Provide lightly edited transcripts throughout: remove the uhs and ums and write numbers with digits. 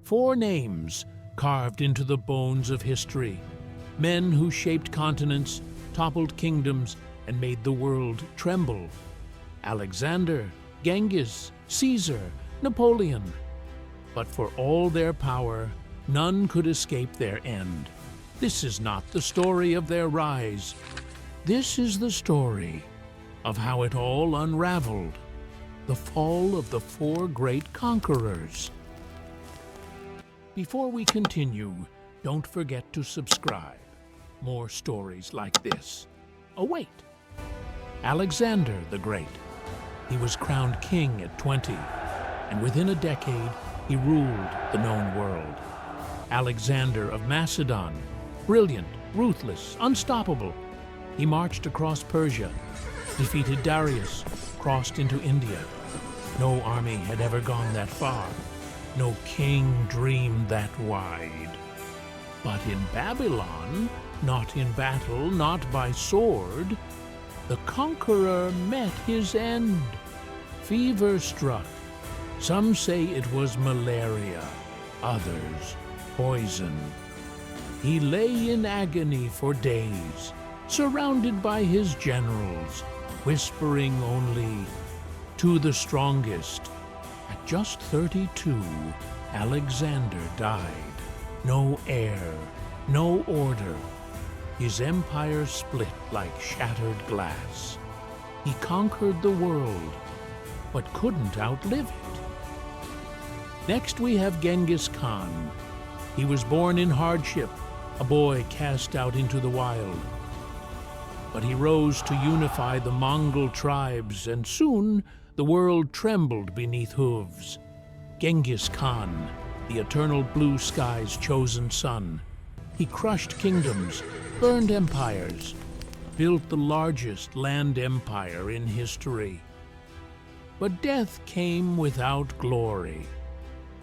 4 names carved into the bones of history. Men who shaped continents, toppled kingdoms, and made the world tremble. Alexander, Genghis, Caesar, Napoleon. But for all their power, none could escape their end. This is not the story of their rise. This is the story of how it all unraveled. The fall of the 4 great conquerors. Before we continue, don't forget to subscribe. More stories like this await. Alexander the Great. He was crowned king at 20, and within a decade, he ruled the known world. Alexander of Macedon, brilliant, ruthless, unstoppable. He marched across Persia, defeated Darius, crossed into India. No army had ever gone that far. No king dreamed that wide. But in Babylon, not in battle, not by sword, the conqueror met his end. Fever struck. Some say it was malaria, others poison. He lay in agony for days, surrounded by his generals, whispering only, "To the strongest." At just 32, Alexander died. No heir, no order. His empire split like shattered glass. He conquered the world, but couldn't outlive it. Next we have Genghis Khan. He was born in hardship, a boy cast out into the wild. But he rose to unify the Mongol tribes, and soon the world trembled beneath hooves. Genghis Khan, the eternal blue sky's chosen son. He crushed kingdoms, burned empires, built the largest land empire in history. But death came without glory.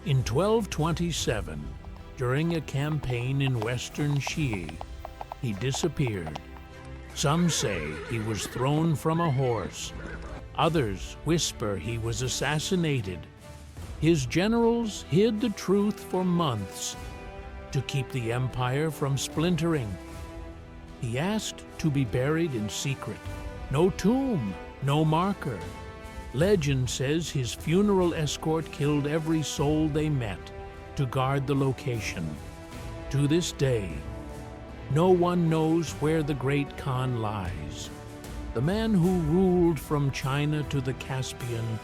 In 1227, during a campaign in western Xi, he disappeared. Some say he was thrown from a horse. Others whisper he was assassinated. His generals hid the truth for months to keep the empire from splintering. He asked to be buried in secret. No tomb, no marker. Legend says his funeral escort killed every soul they met to guard the location. To this day, no one knows where the Great Khan lies. The man who ruled from China to the Caspian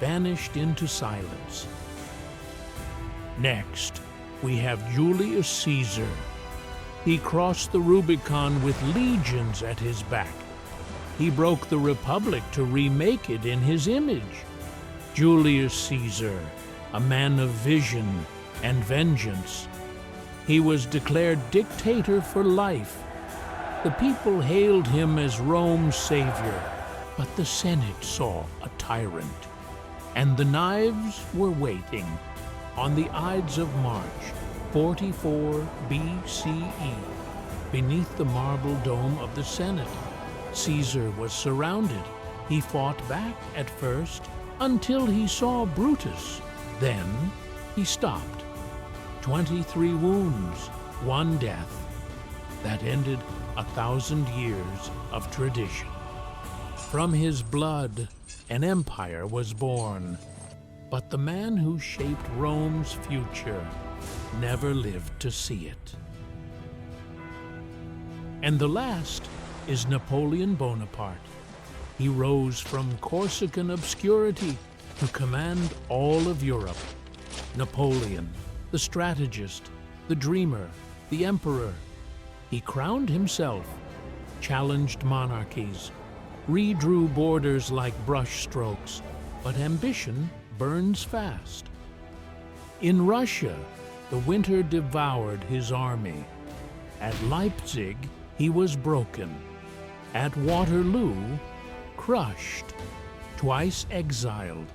vanished into silence. Next, we have Julius Caesar. He crossed the Rubicon with legions at his back. He broke the Republic to remake it in his image. Julius Caesar, a man of vision and vengeance. He was declared dictator for life. The people hailed him as Rome's savior, but the Senate saw a tyrant. And the knives were waiting. On the Ides of March, 44 BCE, beneath the marble dome of the Senate, Caesar was surrounded. He fought back at first until he saw Brutus. Then he stopped. 23 wounds, 1 death. That ended 1,000 years of tradition. From his blood, an empire was born. But the man who shaped Rome's future never lived to see it. And the last is Napoleon Bonaparte. He rose from Corsican obscurity to command all of Europe. Napoleon, the strategist, the dreamer, the emperor. He crowned himself, challenged monarchies, redrew borders like brushstrokes, but ambition burns fast. In Russia, the winter devoured his army. At Leipzig, he was broken. At Waterloo, crushed. Twice exiled,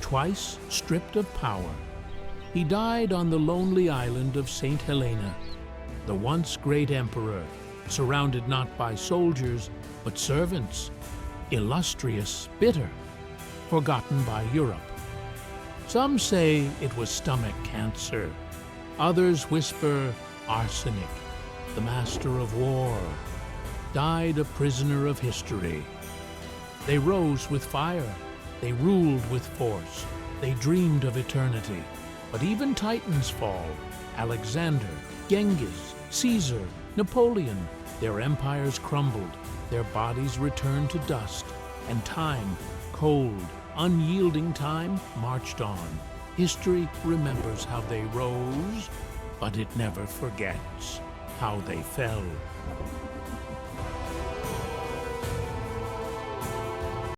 twice stripped of power. He died on the lonely island of St. Helena, the once great emperor, surrounded not by soldiers, but servants, illustrious, bitter, forgotten by Europe. Some say it was stomach cancer. Others whisper arsenic, the master of war, died a prisoner of history. They rose with fire. They ruled with force. They dreamed of eternity. But even titans fall. Alexander, Genghis, Caesar, Napoleon. Their empires crumbled. Their bodies returned to dust. And time, cold, unyielding time, marched on. History remembers how they rose, but it never forgets how they fell.